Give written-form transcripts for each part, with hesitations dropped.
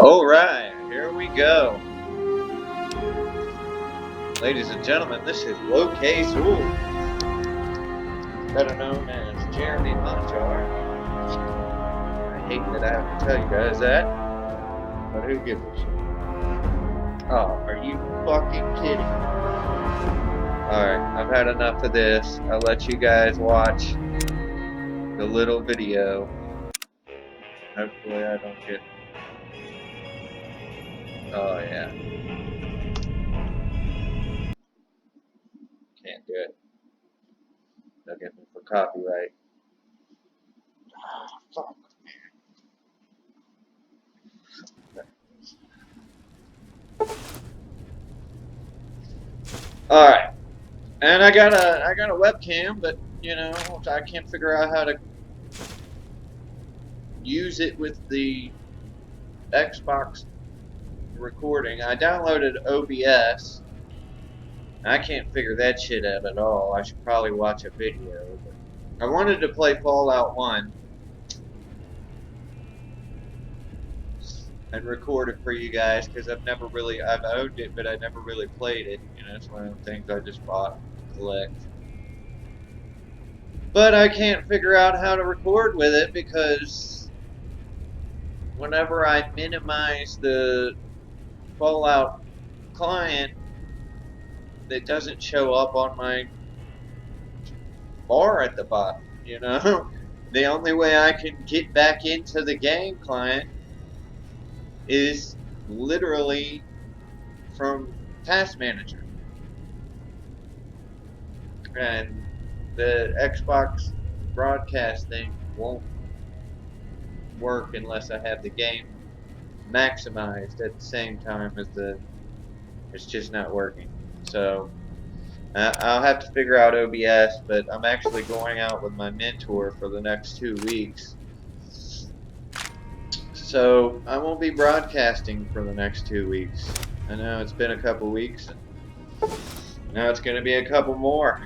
All right, here we go. Ladies and gentlemen, this is LockeXul, better known as Jeremy Monjar. I hate that I have to tell you guys that, but who gives a shit? Oh, are you fucking kidding? Alright, I've had enough of this. I'll let you guys watch the little video. Hopefully I don't get... Oh yeah. Can't do it. They'll get me for copyright. Fuck. Alright. And I got a webcam, but you know, I can't figure out how to use it with the Xbox recording. I downloaded OBS. I can't figure that shit out at all. I should probably watch a video. But I wanted to play Fallout 1 and record it for you guys because I've owned it, but I never really played it. You know, it's one of the things I just bought to collect. But I can't figure out how to record with it because whenever I minimize the Fallout client, it doesn't show up on my bar at the bottom, you know? The only way I can get back into the game client is literally from Task Manager. And the Xbox broadcast thing won't work unless I have the game maximized at the same time as it's just not working. So I'll have to figure out OBS, but I'm actually going out with my mentor for the next 2 weeks. So I won't be broadcasting for the next 2 weeks. I know it's been a couple weeks, and now it's going to be a couple more.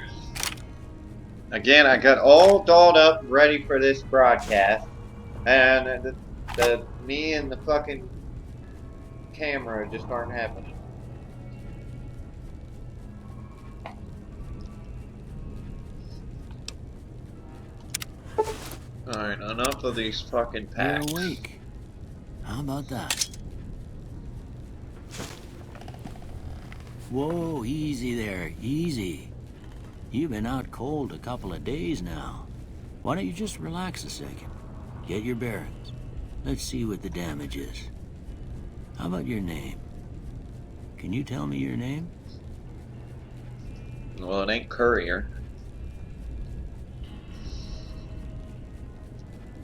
Again, I got all dolled up ready for this broadcast, and me and the fucking camera just aren't happening. Alright, enough of these fucking packs. You're awake. How about that? Whoa, easy there, easy. You've been out cold a couple of days now. Why don't you just relax a second? Get your bearings. Let's see what the damage is. How about your name? Can you tell me your name? Well, it ain't Courier.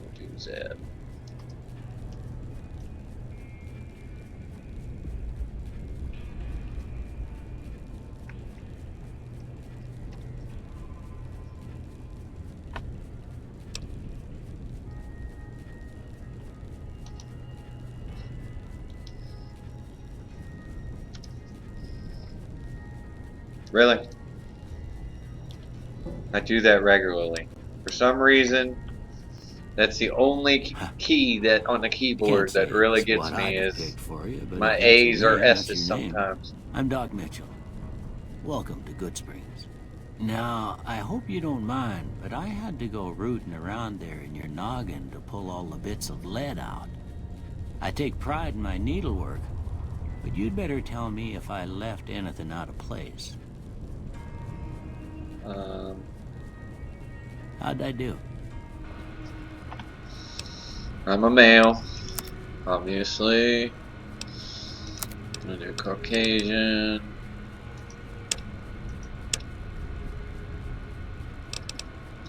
We'll do Zeb. Really? I do that regularly. For some reason, that's the only key that on the keyboard that really gets me is my A's or S's sometimes. I'm Doc Mitchell. Welcome to Good Springs. Now, I hope you don't mind, but I had to go rooting around there in your noggin to pull all the bits of lead out. I take pride in my needlework, but you'd better tell me if I left anything out of place. How'd I do? I'm a male, obviously. I'm gonna do Caucasian.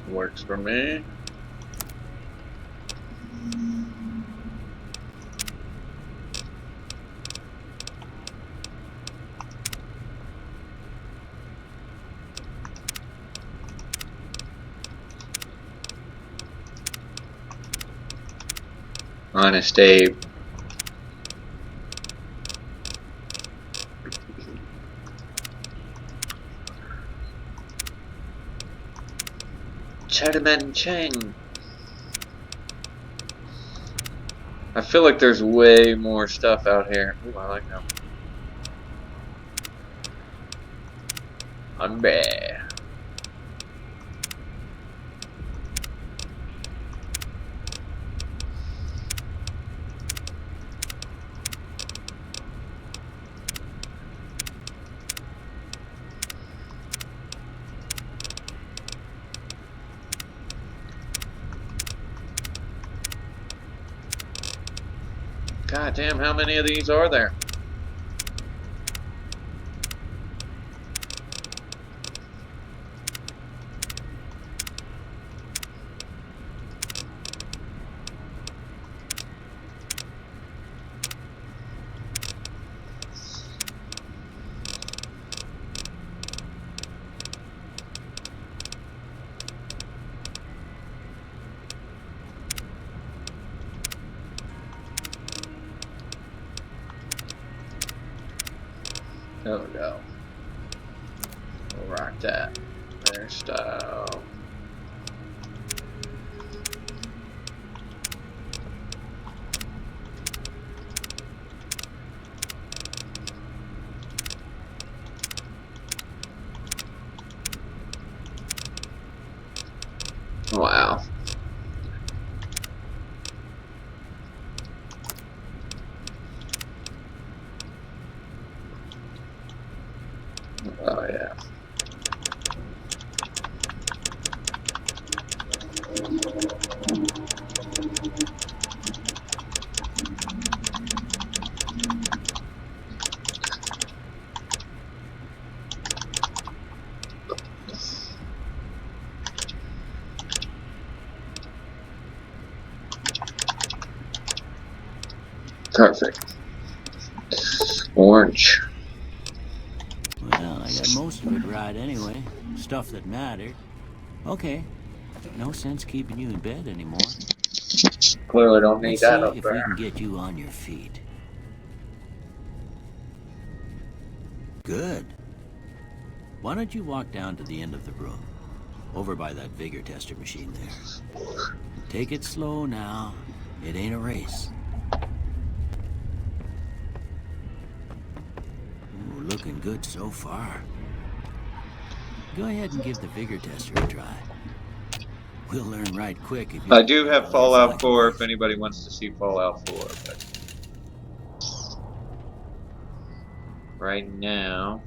Works for me. Honest Abe. Chinaman Chang. I feel like there's way more stuff out here. Ooh, I like that one. Hombre. God damn, how many of these are there? There we go. We'll rock that. Hairstyle. Wow. Oh yeah. Perfect. Orange. Well, I got most of it right anyway. Stuff that mattered. Okay. No sense keeping you in bed anymore. Clearly don't need Let's that see up if we there. can get you on your feet. Good. Why don't you walk down to the end of the room? Over by that vigor tester machine there. Take it slow now. It ain't a race. Ooh, looking good so far. Go ahead and give the vigor tester a try. We'll learn right quick if you I got do right have all your Fallout 4 if faculties. anybody wants to see Fallout 4, but right now.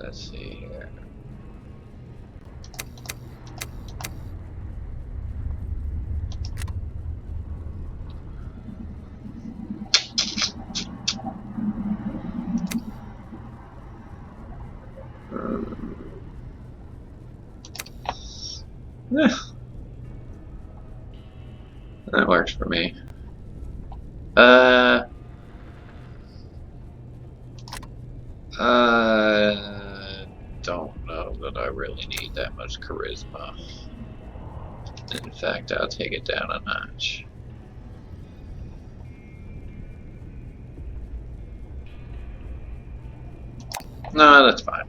Let's see here. Yeah, that works for me. Don't know that I really need that much charisma. In fact, I'll take it down a notch. No, that's fine.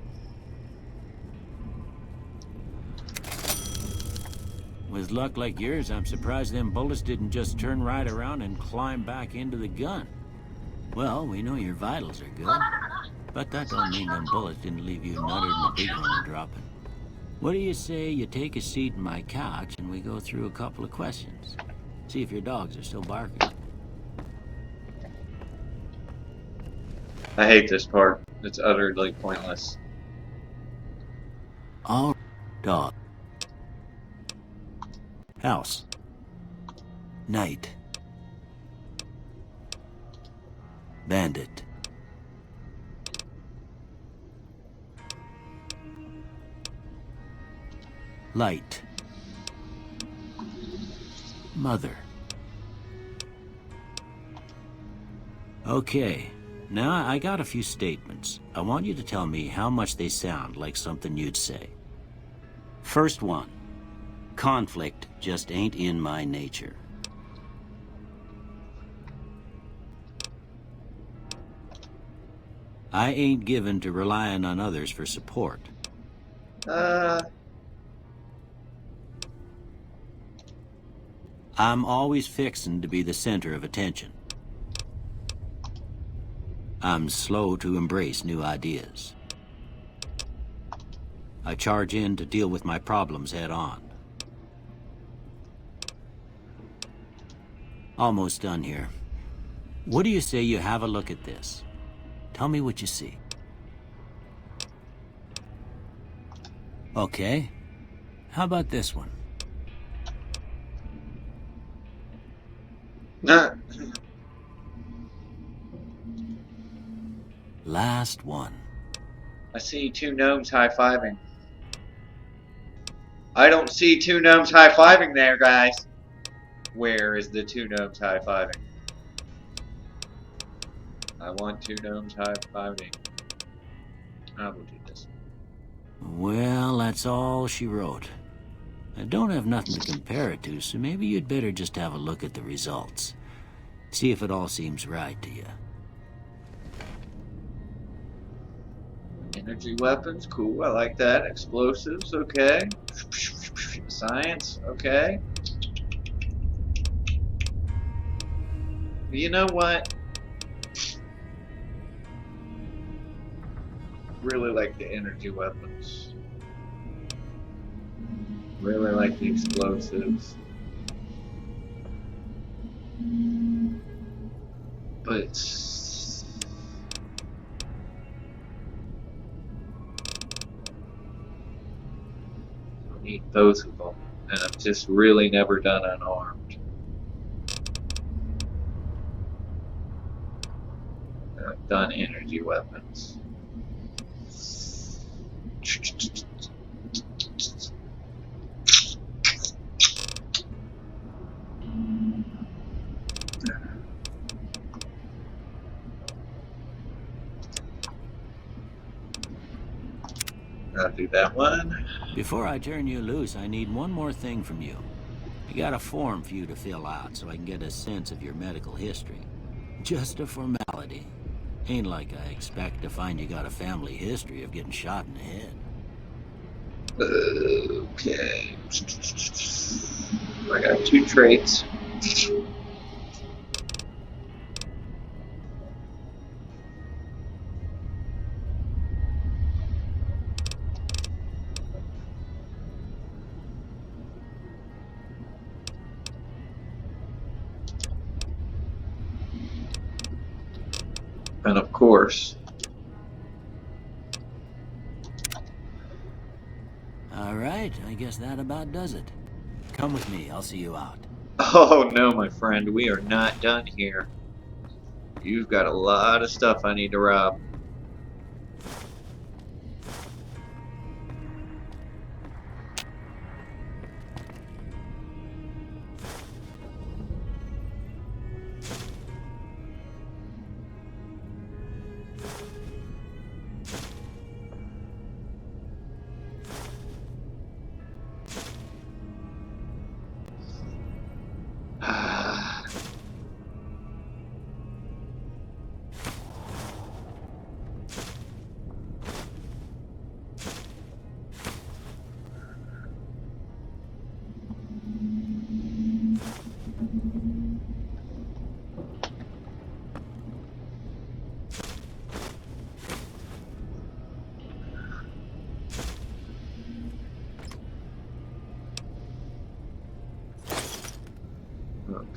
With luck like yours, I'm surprised them bullets didn't just turn right around and climb back into the gun. Well, we know your vitals are good, but that don't mean them bullets didn't leave you nuttered and a bighorn dropping. What do you say you take a seat in my couch and we go through a couple of questions? See if your dogs are still barking. I hate this part. It's utterly pointless. All dog. House. Night. Bandit. Light. Mother. Okay, Now, I got a few statements. I want you to tell me how much they sound like something you'd say. First one. Conflict just ain't in my nature. I ain't given to relying on others for support. I'm always fixin' to be the center of attention. I'm slow to embrace new ideas. I charge in to deal with my problems head on. Almost done here. What do you say you have a look at this? Tell me what you see. Okay. How about this one? Last one. I see two gnomes high-fiving. I don't see two gnomes high-fiving there, guys. Where is the two gnomes high-fiving? I want two gnomes high-fiving. I will do this. Well, that's all she wrote. I don't have nothing to compare it to, so maybe you'd better just have a look at the results. See if it all seems right to you. Energy weapons, cool, I like that. Explosives, okay. Science, okay. You know what? Really like the energy weapons. Really like the explosives. But I need both of them. And I've just really never done unarmed. And I've done energy weapons. I'll do that one. Before I turn you loose, I need one more thing from you. I got a form for you to fill out so I can get a sense of your medical history. Just a formality. Ain't like I expect to find you got a family history of getting shot in the head. Okay. I got 2 traits. And of course. All right, I guess that about does it. Come with me, I'll see you out. Oh no, my friend, we are not done here. You've got a lot of stuff I need to rob.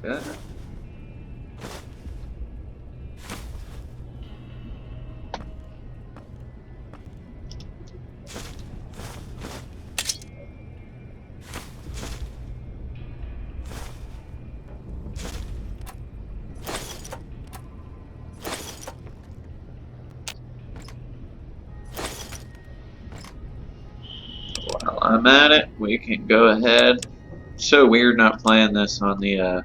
Okay. While I'm at it, we can go ahead. So weird not playing this on the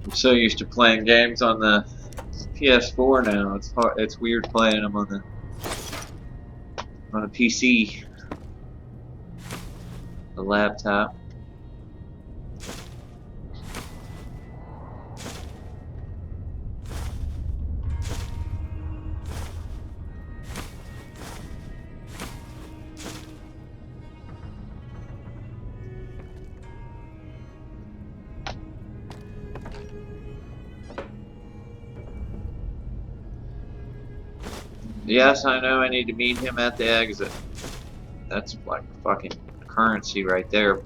I'm so used to playing games on the PS4 now. It's hard. It's weird playing them on a PC, a laptop. Yes, I know I need to meet him at the exit. That's like fucking currency right there.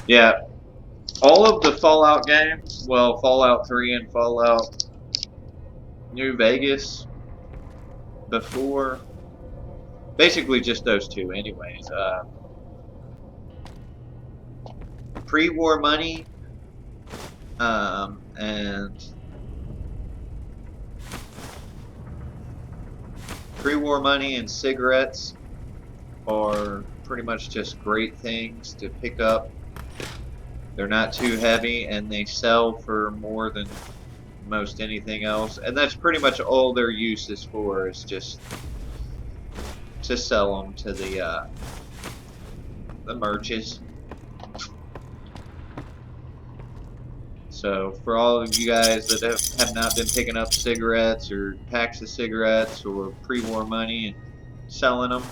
Yeah, all of the Fallout games, well, Fallout 3 and Fallout New Vegas before, basically just those two anyways. Pre-war money and pre-war money and cigarettes are pretty much just great things to pick up. They're not too heavy and they sell for more than most anything else, and that's pretty much all their use is for, is just to sell them to the merchants. So for all of you guys that have not been picking up cigarettes or packs of cigarettes or pre-war money and selling them,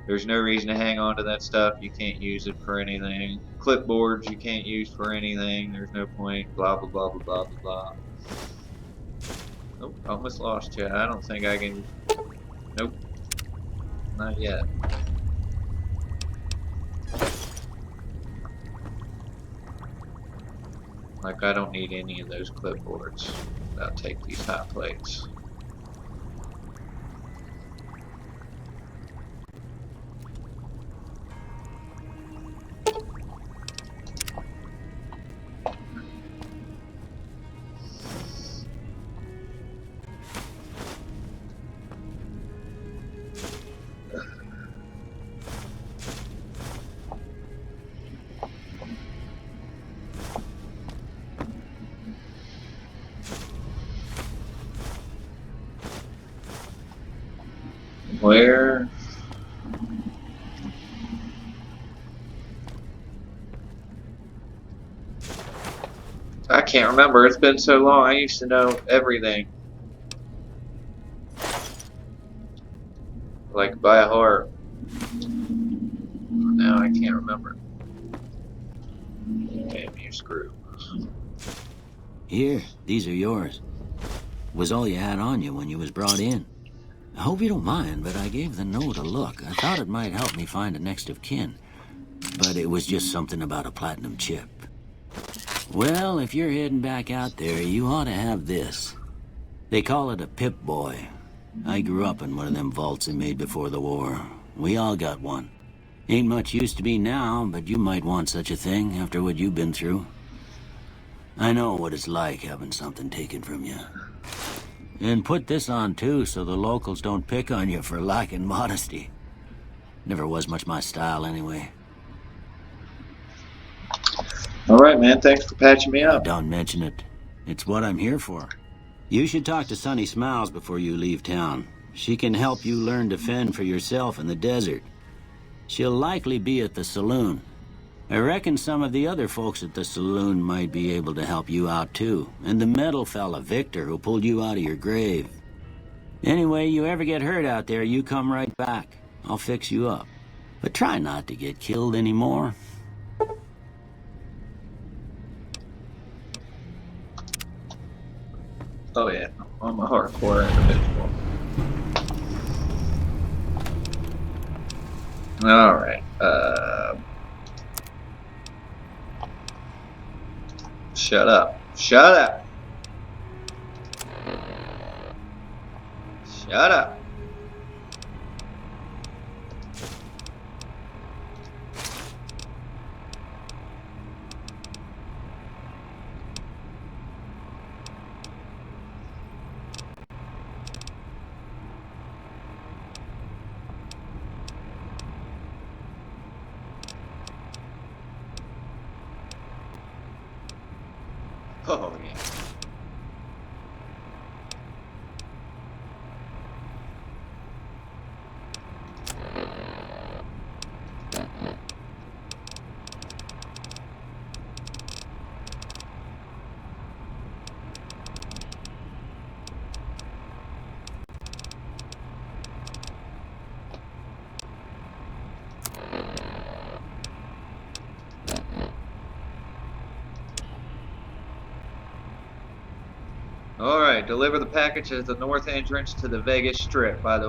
there's no reason to hang on to that stuff. You can't use it for anything. Clipboards you can't use for anything. There's no point. Blah blah blah blah blah blah blah. Nope, almost lost you. I don't think I can. Nope, not yet. Like, I don't need any of those clipboards. I'll take these hot plates. Where? I can't remember. It's been so long. I used to know everything. Like by heart. Now I can't remember. Damn you, screw. Here, these are yours. Was all you had on you when you was brought in. I hope you don't mind, but I gave the note a look. I thought it might help me find a next of kin. But it was just something about a platinum chip. Well, if you're heading back out there, you ought to have this. They call it a Pip-Boy. I grew up in one of them vaults they made before the war. We all got one. Ain't much use to me now, but you might want such a thing after what you've been through. I know what it's like having something taken from you. And put this on too, so the locals don't pick on you for lacking modesty. Never was much my style anyway. Alright, man. Thanks for patching me up. Don't mention it. It's what I'm here for. You should talk to Sunny Smiles before you leave town. She can help you learn to fend for yourself in the desert. She'll likely be at the saloon. I reckon some of the other folks at the saloon might be able to help you out too. And the metal fella, Victor, who pulled you out of your grave. Anyway, you ever get hurt out there, you come right back. I'll fix you up. But try not to get killed anymore. Oh yeah, I'm a hardcore individual. Alright, shut up. Shut up. Shut up. Oh, yeah. Alright, deliver the package at the north entrance to the Vegas Strip by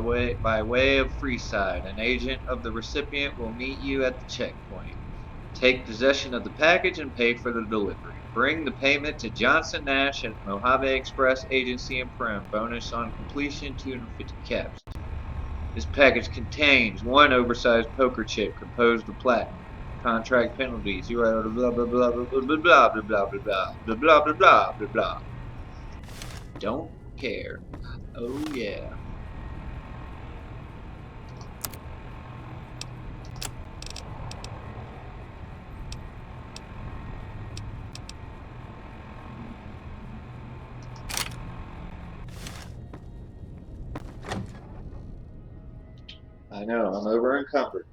way of Freeside. An agent of the recipient will meet you at the checkpoint. Take possession of the package and pay for the delivery. Bring the payment to Johnson Nash at Mojave Express Agency in Prim. Bonus on completion, 250 caps. This package contains one oversized poker chip composed of platinum. Contract penalties. You are blah blah blah blah blah blah blah blah blah blah blah blah blah blah blah. Don't care. Oh yeah. I know, I'm over encumbered,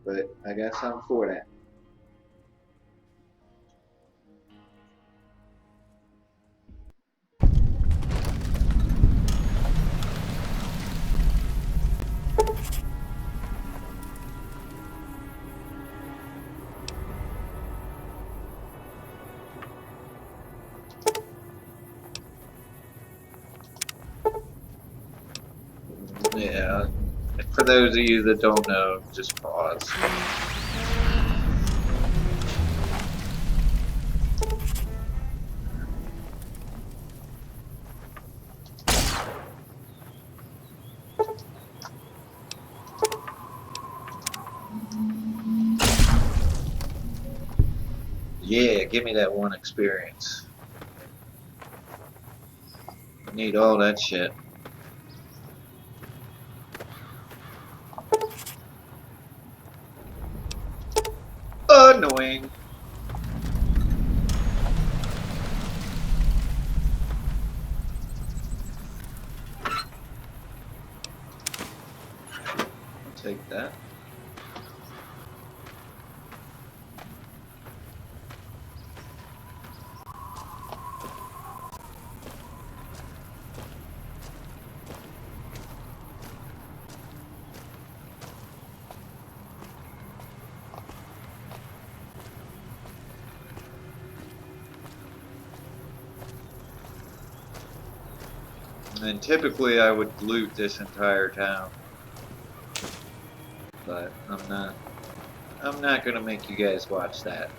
but I guess I'm for that. Yeah. For those of you that don't know, just pause. Yeah, give me that one experience. I need all that shit. Annoying. I'll take that. And typically I would loot this entire town. But I'm not gonna make you guys watch that.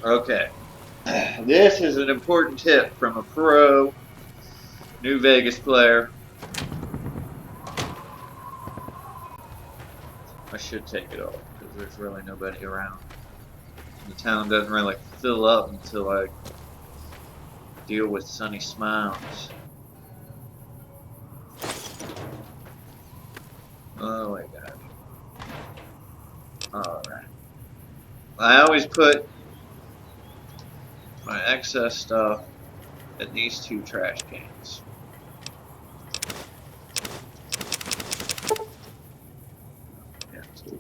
Okay. This is an important tip from a pro New Vegas player. I should take it off because there's really nobody around. The town doesn't really fill up until I deal with Sunny Smiles. Oh my god. Alright. I always put my excess stuff in these two trash cans. Yeah, two.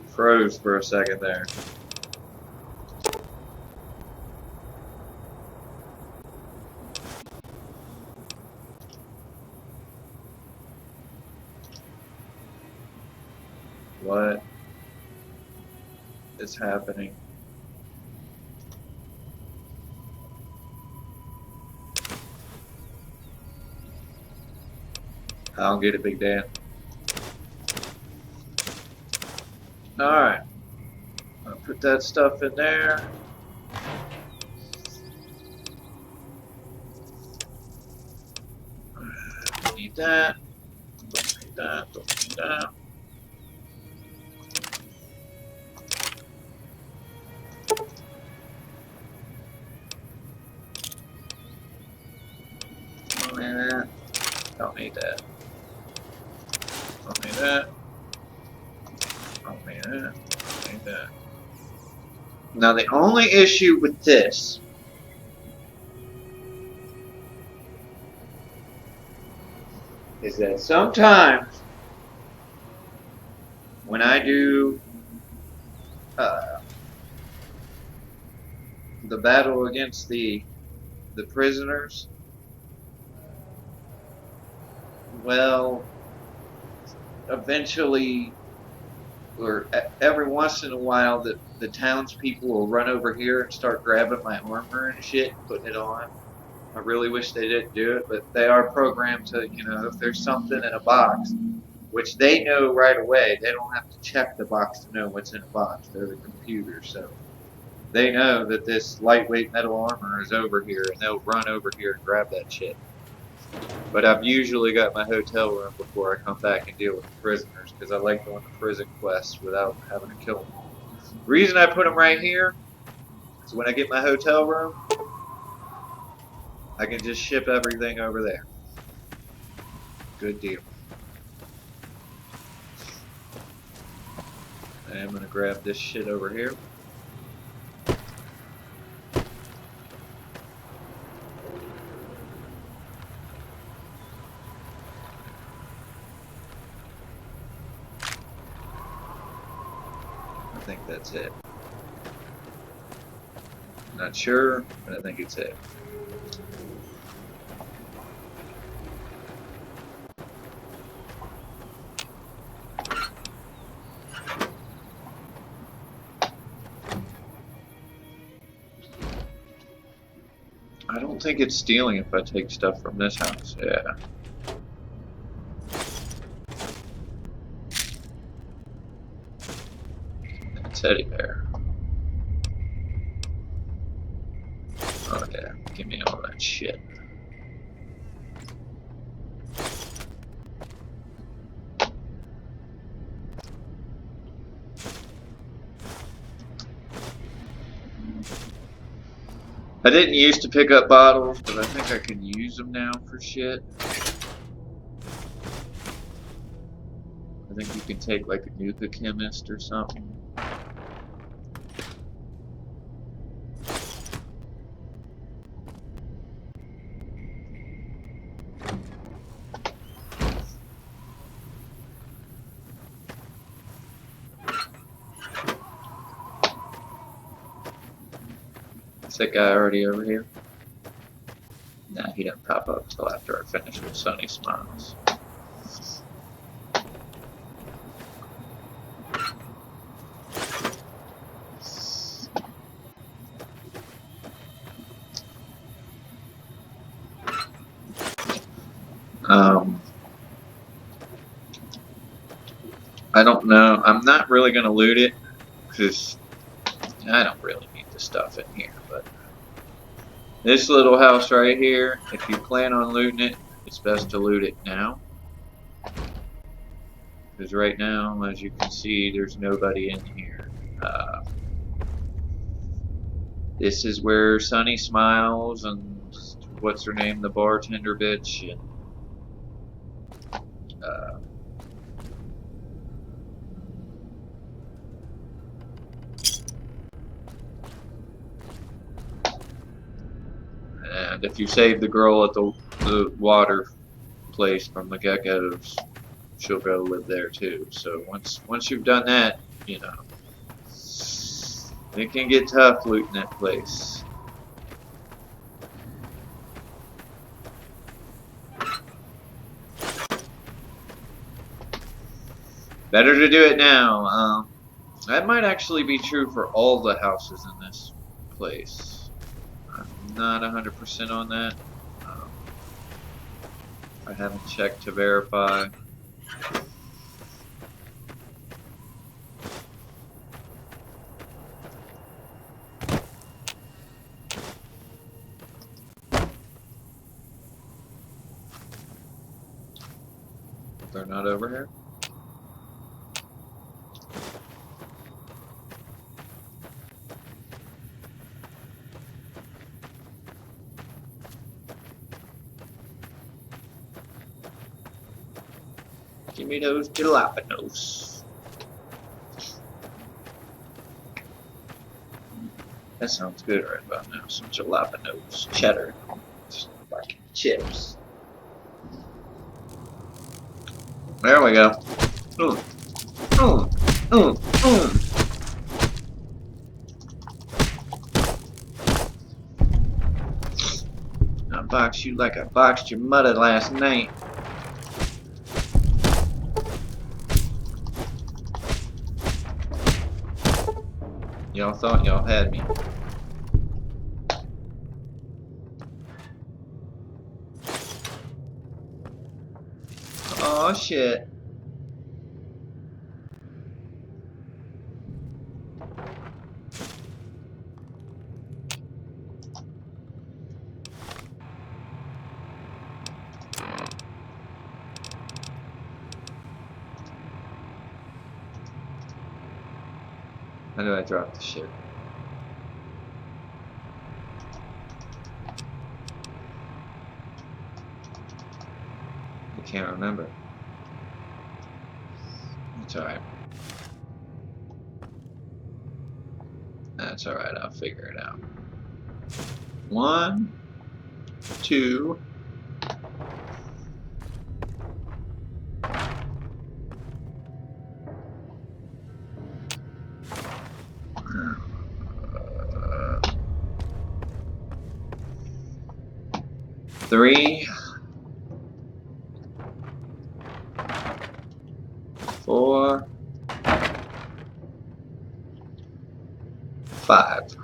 Froze for a second there. What is happening? I don't get it, Big Dan. Alright. Oh, Put that stuff in there. Don't need that. Don't need that. Don't need that. Don't need that. Don't need that. Don't need that. Don't need that. Don't need that. Now the only issue with this is that sometimes when I do the battle against the prisoners, well, eventually, or every once in a while, the townspeople will run over here and start grabbing my armor and shit and putting it on. I really wish they didn't do it, but they are programmed to, you know, if there's something in a box, which they know right away, they don't have to check the box to know what's in a box. They're the computer, so they know that this lightweight metal armor is over here, and they'll run over here and grab that shit. But I've usually got my hotel room before I come back and deal with the prisoners, because I like doing the prison quests without having to kill them all. The reason I put them right here is when I get my hotel room, I can just ship everything over there. Good deal. I'm going to grab this shit over here. I think that's it. Not sure, but I think it's it. I don't think it's stealing if I take stuff from this house. Yeah. Teddy bear. Oh yeah, give me all that shit. I didn't used to pick up bottles, but I think I can use them now for shit. I think you can take like a nuka chemist or something. Is that guy already over here? Nah, he didn't pop up until after I finished with Sunny Smiles. I don't know. I'm not really going to loot it because I don't really need the stuff in here. But this little house right here, if you plan on looting it, it's best to loot it now. Because right now, as you can see, there's nobody in here. This is where Sunny Smiles and what's her name, the bartender bitch, and and if you save the girl at the water place from the geckos, she'll go live there too. So once you've done that, you know, it can get tough looting that place. Better to do it now. That might actually be true for all the houses in this place. I'm not 100% on that. I haven't checked to verify. They're not over here? Give me those jalapenos. That sounds good right about now. Some jalapenos, cheddar, fucking chips. There we go. I boxed you like I boxed your mother last night. Y'all thought y'all had me. Oh shit. How do I drop the shit? I can't remember. It's alright. That's alright, I'll figure it out. 1, 2. Three, 4, 5.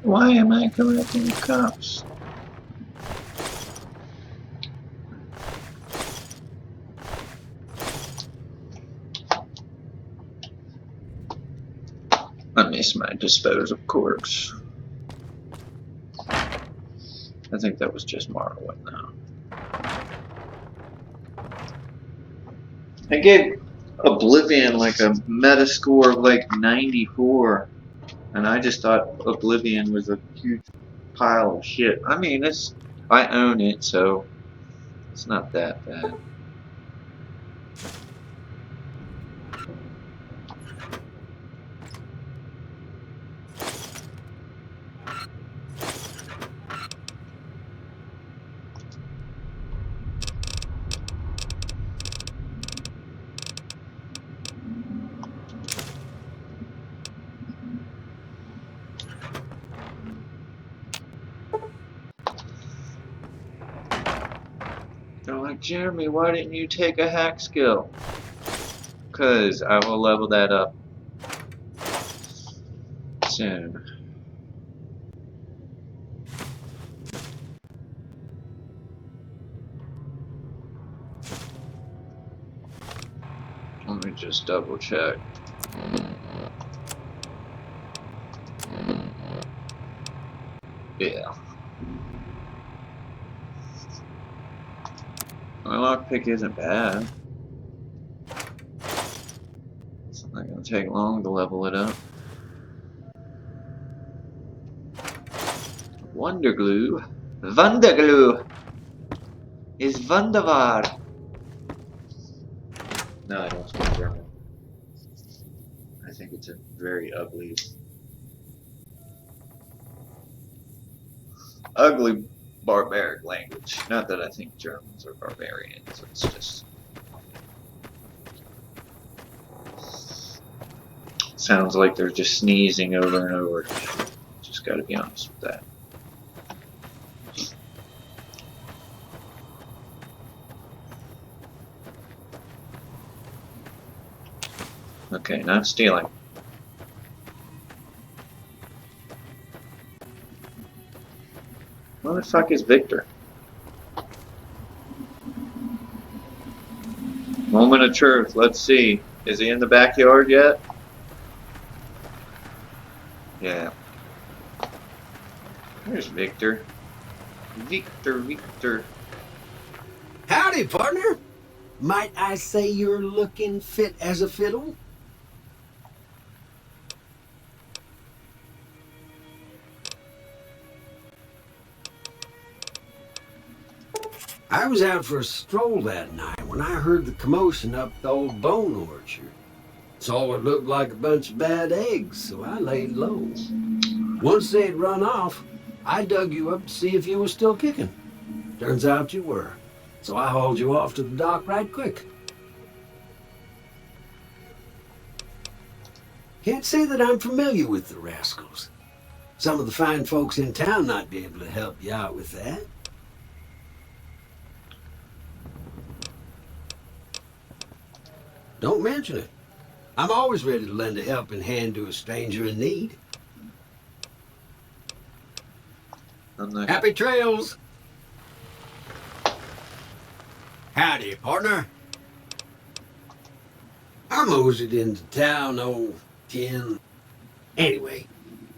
Why am I collecting cups? I miss my dispose of corks. I think that was just Marlin now. I gave Oblivion like a meta score of like 94, and I just thought Oblivion was a huge pile of shit. I mean, I own it, so it's not that bad. They're like, Jeremy, why didn't you take a hack skill? Because I will level that up soon. Let me just double check. Yeah. My lockpick isn't bad. It's not going to take long to level it up. Wonderglue. Wonderglue is wunderbar. No, I don't speak German. I think it's a very ugly barbaric language. Not that I think Germans are barbarians, it's just sounds like they're just sneezing over and over. Just gotta be honest with that. Okay, not stealing. Where the fuck is Victor? Moment of truth. Let's see. Is he in the backyard yet? Yeah. There's Victor. Victor. Howdy, partner. Might I say you're looking fit as a fiddle? I was out for a stroll that night when I heard the commotion up the old bone orchard. Saw what looked like a bunch of bad eggs, so I laid low. Once they'd run off, I dug you up to see if you were still kicking. Turns out you were, so I hauled you off to the dock right quick. Can't say that I'm familiar with the rascals. Some of the fine folks in town might be able to help you out with that. Don't mention it. I'm always ready to lend a helping hand to a stranger in need. Happy trails! Howdy, partner. I moseyed into town, old Ken. Anyway,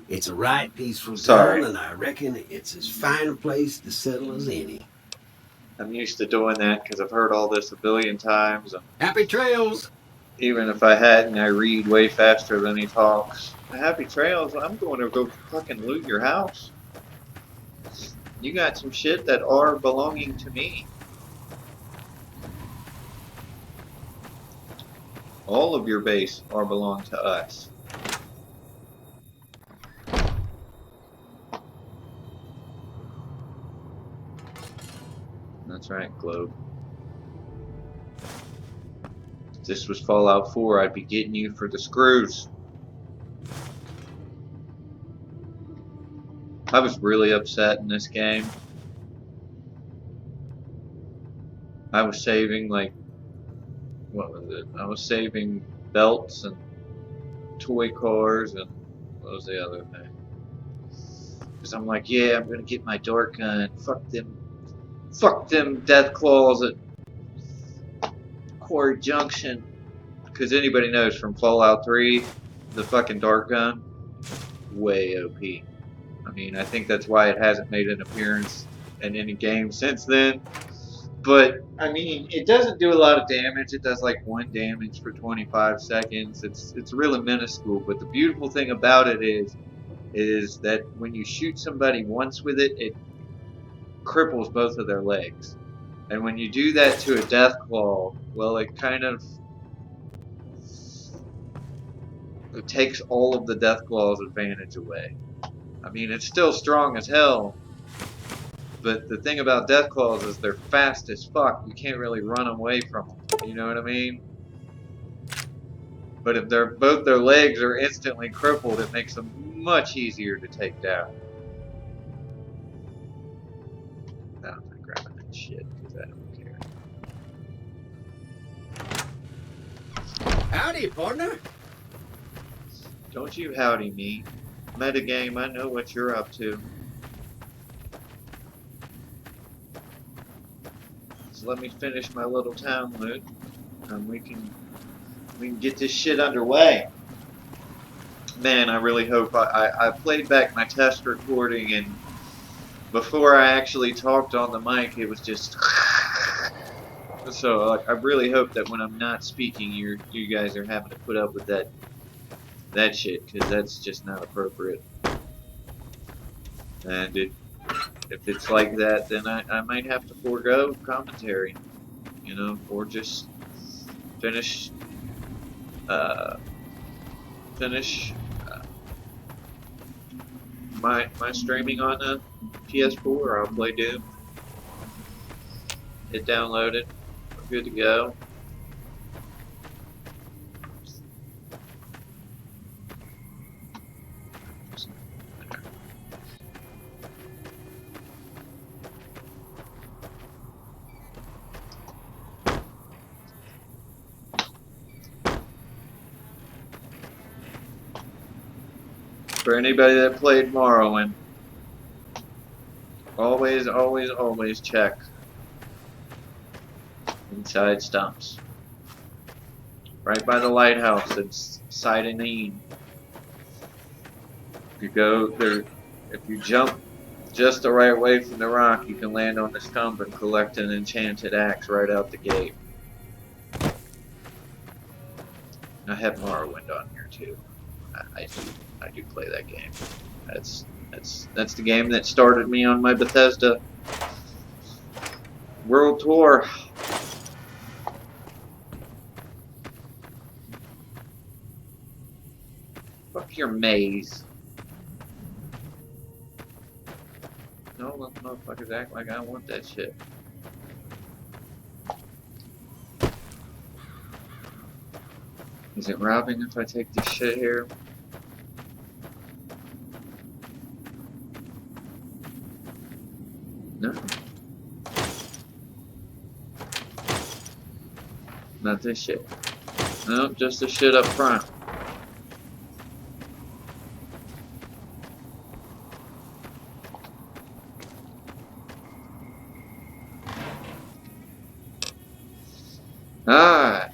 it's a right peaceful town, and I reckon it's as fine a place to settle as any. I'm used to doing that because I've heard all this a billion times. Happy trails! Even if I hadn't, I read way faster than he talks. Happy trails, I'm going to go fucking loot your house. You got some shit that are belonging to me. All of your base are belong to us. That's right, Globe. If this was Fallout 4, I'd be getting you for the screws. I was really upset in this game. I was saving, like, what was it? I was saving belts and toy cars and what was the other thing? Because I'm like, yeah, I'm gonna get my dart gun. Fuck them death claws at Quarry Junction. Because anybody knows from Fallout 3, the fucking dart gun, way OP. I mean, I think that's why it hasn't made an appearance in any game since then. But, I mean, it doesn't do a lot of damage. It does like 1 damage for 25 seconds. It's really minuscule. But the beautiful thing about it is that when you shoot somebody once with it, it cripples both of their legs. And when you do that to a death claw, well, it kind of it takes all of the death claw's advantage away. I mean, it's still strong as hell, but the thing about death claws is they're fast as fuck. You can't really run away from them. You know what I mean? But if both their legs are instantly crippled, it makes them much easier to take down. No, I'm not grabbing that shit because I don't care. Howdy, partner. Don't you howdy me. Metagame, I know what you're up to. So let me finish my little town loot, and we can get this shit underway. Man, I really hope I played back my test recording, and before I actually talked on the mic, it was just so I really hope that when I'm not speaking, you guys are having to put up with that shit, because that's just not appropriate. And if it's like that, then I might have to forego commentary, you know, or just finish my streaming on the PS4, or I'll play Doom. It downloaded. We're good to go. For anybody that played Morrowind, always, always, always check inside stumps. Right by the lighthouse, it's Side and Ean. If you go there, if you jump just the right way from the rock, you can land on the stump and collect an enchanted axe right out the gate. I have Morrowind on here too. I do play that game. That's the game that started me on my Bethesda World Tour. Fuck your maze. No, let motherfuckers act like I want that shit. Is it robbing if I take this shit here? No. Not this shit. Nope, just the shit up front. Alright.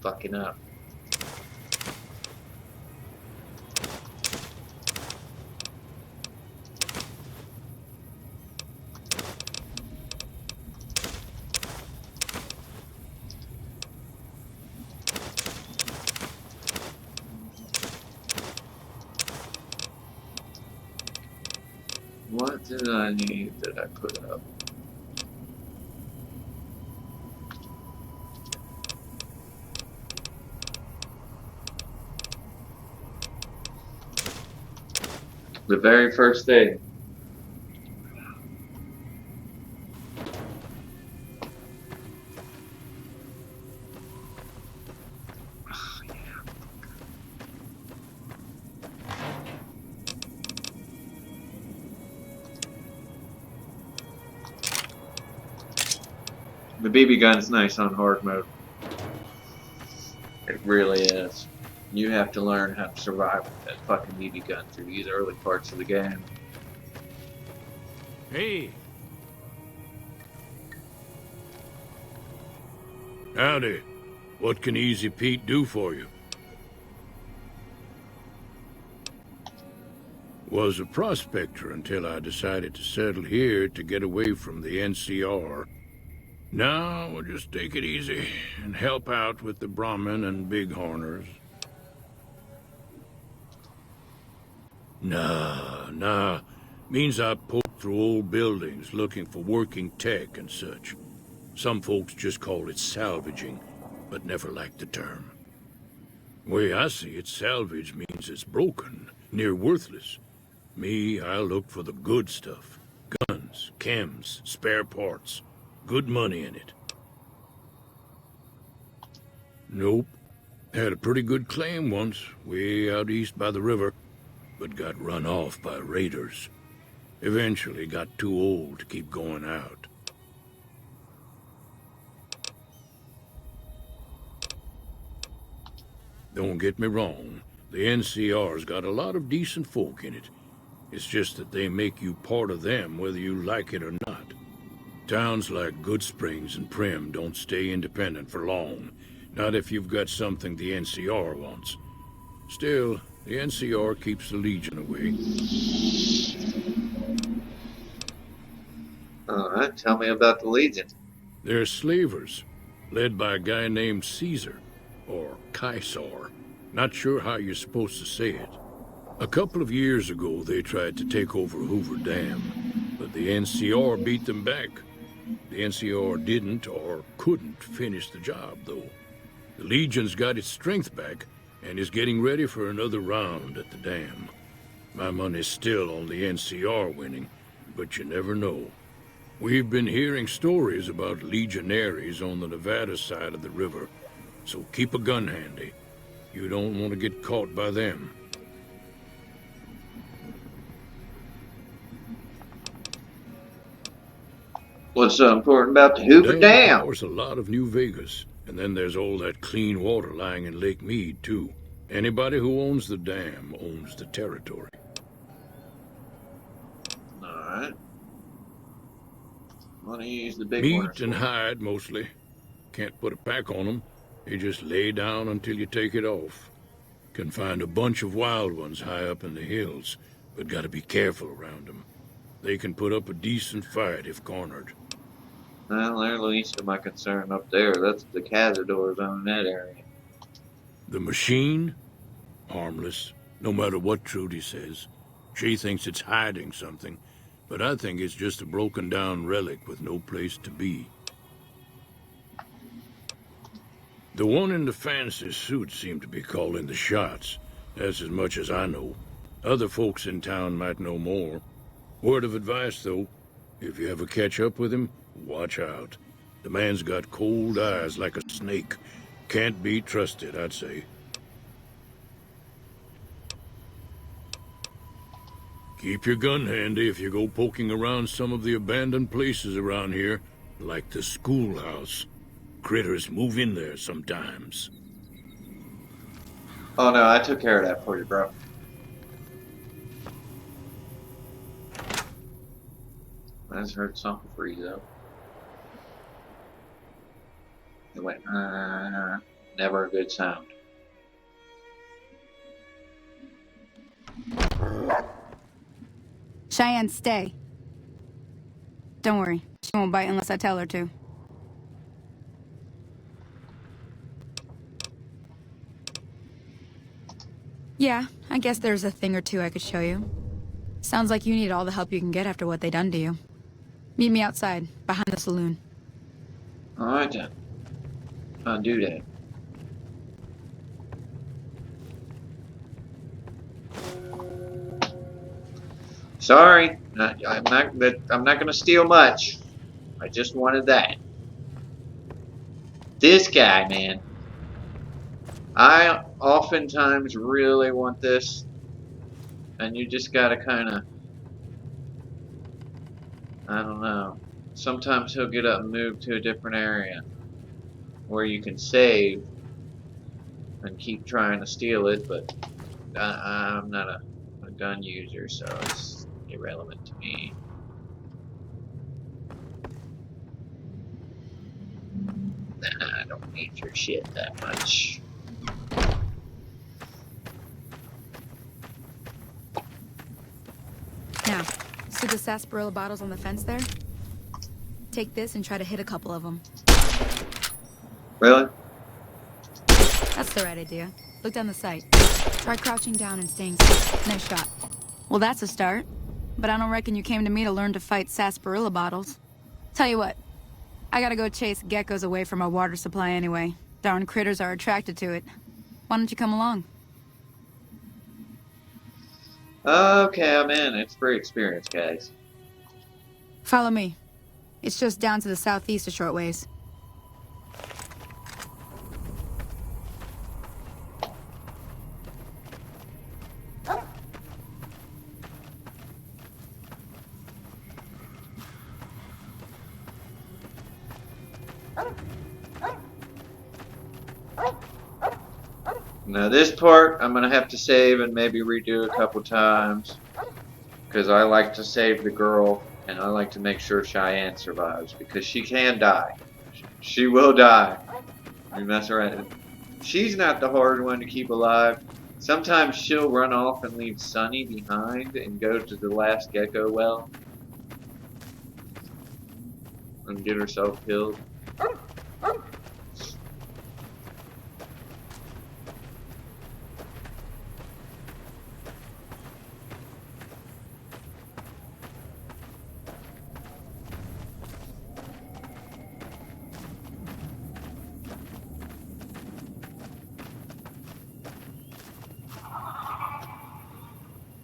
Fucking up. What did I need that I put up? The very first thing. Oh, yeah. The BB gun's nice on hard mode. It really is. You have to learn how to survive with that fucking BB gun through these early parts of the game. Hey. Howdy. What can Easy Pete do for you? Was a prospector until I decided to settle here to get away from the NCR. Now we'll just take it easy and help out with the Brahmin and Bighorners. Nah. Means I poke through old buildings looking for working tech and such. Some folks just call it salvaging, but never liked the term. Way I see it, salvage means it's broken, near worthless. Me, I look for the good stuff. Guns, chems, spare parts. Good money in it. Nope. Had a pretty good claim once, way out east by the river, but got run off by raiders. Eventually got too old to keep going out. Don't get me wrong, the NCR's got a lot of decent folk in it. It's just that they make you part of them whether you like it or not. Towns like Goodsprings and Prim don't stay independent for long. Not if you've got something the NCR wants. Still, the NCR keeps the Legion away. Alright, tell me about the Legion. They're slavers, led by a guy named Caesar, or Caesar. Not sure how you're supposed to say it. A couple of years ago, they tried to take over Hoover Dam, but the NCR beat them back. The NCR didn't or couldn't finish the job, though. The Legion's got its strength back and is getting ready for another round at the dam. My money's still on the NCR winning, but you never know. We've been hearing stories about legionaries on the Nevada side of the river, so keep a gun handy. You don't want to get caught by them. What's so important about the Hoover Dam? Powers a lot of New Vegas, and then there's all that clean water lying in Lake Mead, too. Anybody who owns the dam owns the territory. Alright. I'm gonna use the big Meat and hide, mostly. Can't put a pack on them. You just lay down until you take it off. Can find a bunch of wild ones high up in the hills, but gotta be careful around them. They can put up a decent fight if cornered. Well, they're the least of my concern up there. That's the cazadors on that area. The machine? Harmless, no matter what Trudy says. She thinks it's hiding something, but I think it's just a broken down relic with no place to be. The one in the fancy suit seemed to be calling the shots. That's as much as I know. Other folks in town might know more. Word of advice, though, if you ever catch up with him, watch out. The man's got cold eyes like a snake. Can't be trusted, I'd say. Keep your gun handy if you go poking around some of the abandoned places around here, like the schoolhouse. Critters move in there sometimes. Oh no, I took care of that for you, bro. I just heard something freeze up. It went, never a good sound. Cheyenne, stay. Don't worry, she won't bite unless I tell her to. Yeah, I guess there's a thing or two I could show you. Sounds like you need all the help you can get after what they done to you. Meet me outside, behind the saloon. Alright then. I'll do that. Sorry, I'm not gonna steal much. I just wanted that. This guy, man. I oftentimes really want this, and you just gotta kind of, I don't know. Sometimes he'll get up and move to a different area where you can save and keep trying to steal it, but I'm not a gun user, so it's irrelevant to me. I don't need your shit that much. Now, see the sarsaparilla bottles on the fence there? Take this and try to hit a couple of them. Really? That's the right idea. Look down the sight. Try crouching down and staying safe. Nice shot. Well, that's a start. But I don't reckon you came to me to learn to fight sarsaparilla bottles. Tell you what, I gotta go chase geckos away from our water supply anyway. Darn critters are attracted to it. Why don't you come along? Okay, I'm in. It's free experience, guys. Follow me. It's just down to the southeast a short ways. Now this part I'm gonna have to save and maybe redo a couple times, because I like to save the girl and I like to make sure Cheyenne survives, because she can die. She will die. You mess around. She's not the hard one to keep alive. Sometimes she'll run off and leave Sunny behind and go to the last gecko well and get herself killed.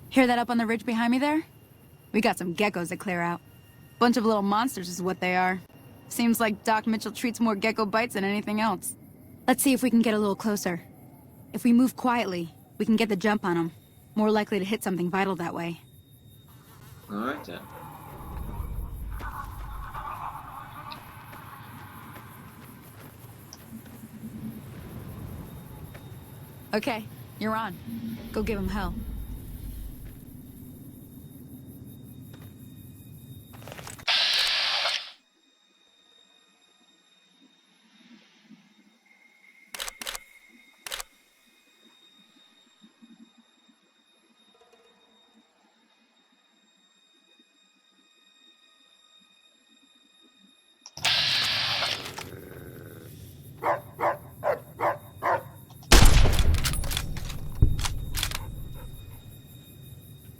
Hear that up on the ridge behind me there? We got some geckos to clear out. Bunch of little monsters is what they are. Seems like Doc Mitchell treats more gecko bites than anything else. Let's see if we can get a little closer. If we move quietly, we can get the jump on them. More likely to hit something vital that way. Alright then. Okay, you're on. Go give him hell.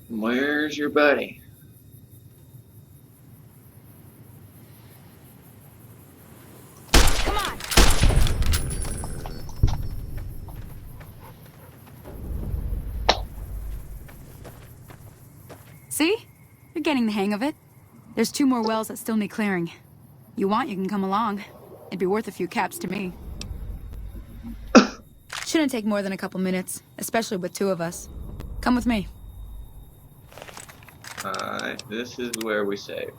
Where's your buddy? Come on! See? You're getting the hang of it. There's 2 more wells that still need clearing. You want, you can come along. It'd be worth a few caps to me. Shouldn't take more than a couple minutes, especially with 2 of us. Come with me. Alright, this is where we save.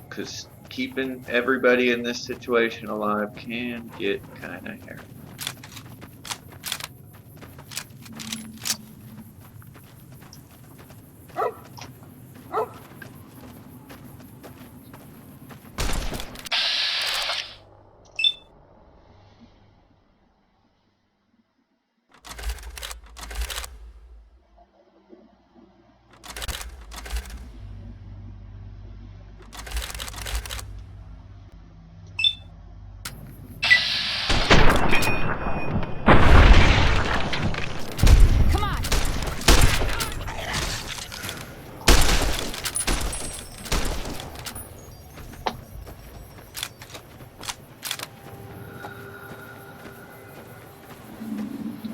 Because keeping everybody in this situation alive can get kind of hairy. Come on!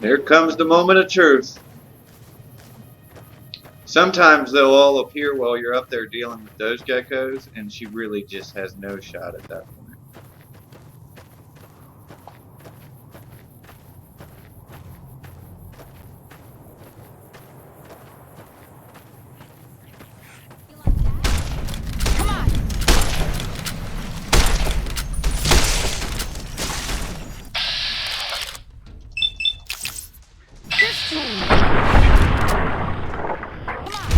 Here comes the moment of truth. Sometimes they'll all appear while you're up there dealing with those geckos, and she really just has no shot at that point. Come on! This time! Come on!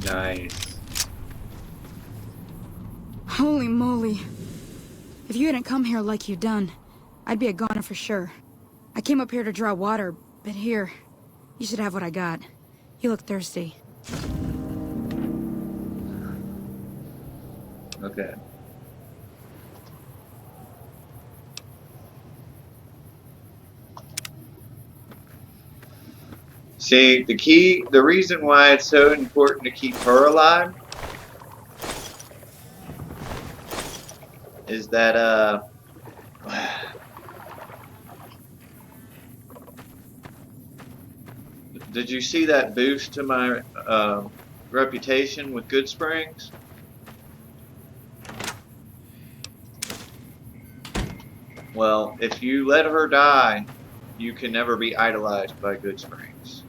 Nice. Holy moly. If you hadn't come here like you done, I'd be a goner for sure. I came up here to draw water, but here, you should have what I got. You look thirsty. Okay. See, the reason why it's so important to keep her alive is that, did you see that boost to my reputation with Goodsprings? Well, if you let her die, you can never be idolized by Goodsprings.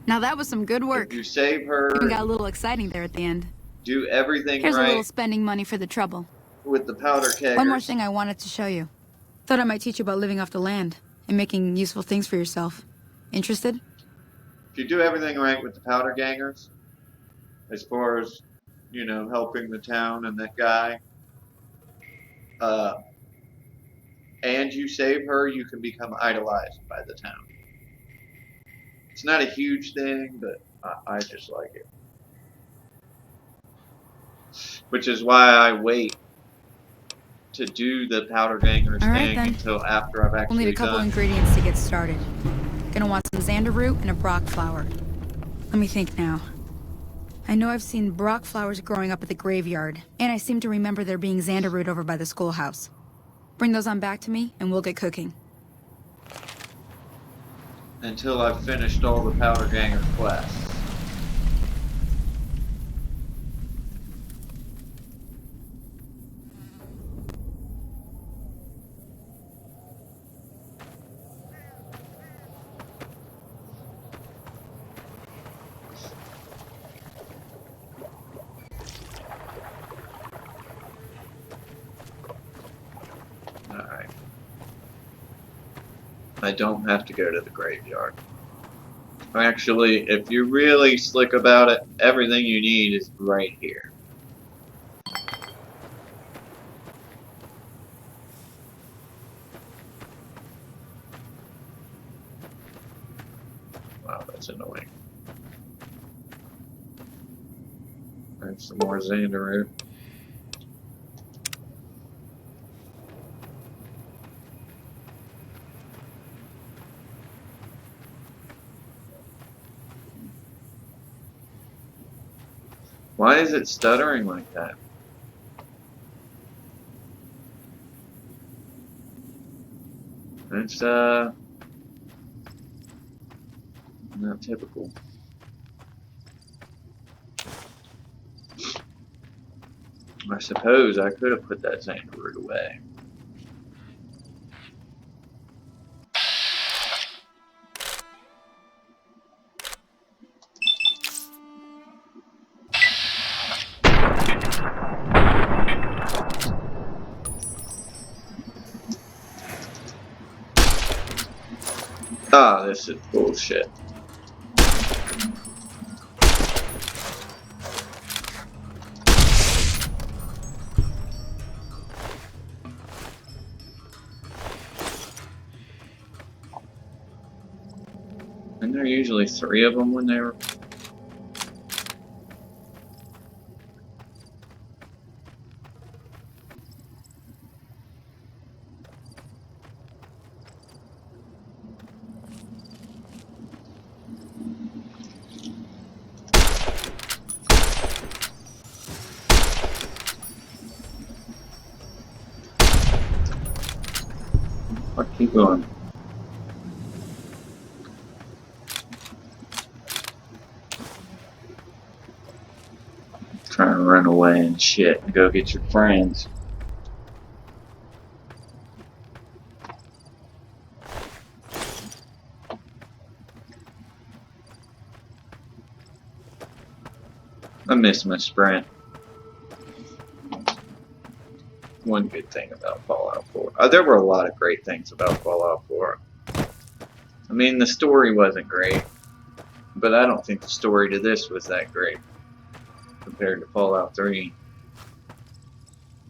Now that was some good work. If you save her, Even got a little exciting there at the end. do everything Here's a little right spending money for the trouble. with the powder keggers. One more thing I wanted to show you. Thought I might teach you about living off the land and making useful things for yourself. Interested? if you do everything right with the powder gangers, as far as, you know, helping the town and that guy, and you save her, you can become idolized by the town. It's not a huge thing, but I just like it. Which is why I wait to do the powder gangers All right, thing then. until after I've We'll need actually a couple done. ingredients to get started. Gonna want some xander root and a brock flower. Let me think now. I know I've seen brock flowers growing up at the graveyard, and I seem to remember there being xander root over by the schoolhouse. Bring those on back to me, and we'll get cooking. Until I've finished all the powder ganger quests. Alright. I don't have to go to the graveyard. Actually, if you're really slick about it, everything you need is right here. Wow, that's annoying. There's some more xander root. Why is it stuttering like that? That's not typical. I suppose I could have put that xander root away. Ah, this is bullshit. And there are usually 3 of them when they were. I'll keep going. Trying to run away and shit and go get your friends. I miss my sprint. One good thing about Fallout 4. There were a lot of great things about Fallout 4. I mean, the story wasn't great, but I don't think the story to this was that great compared to Fallout 3.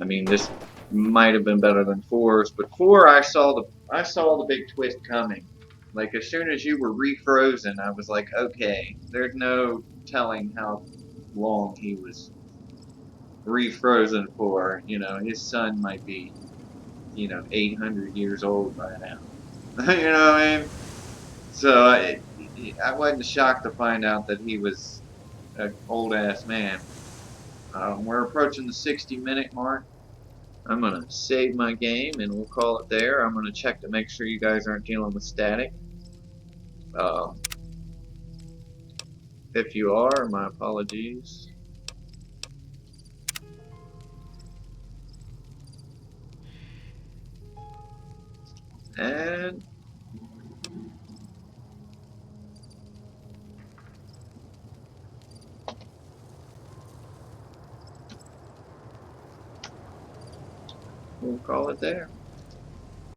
I mean, this might have been better than 4's, but 4 I saw the big twist coming. Like as soon as you were refrozen, I was like, okay, there's no telling how long he was refrozen for. You know, his son might be, 800 years old by now. You know what I mean? So I wasn't shocked to find out that he was an old ass man. We're approaching the 60-minute mark. I'm gonna save my game and we'll call it there. I'm gonna check to make sure you guys aren't dealing with static. If you are, my apologies. And we'll call it there.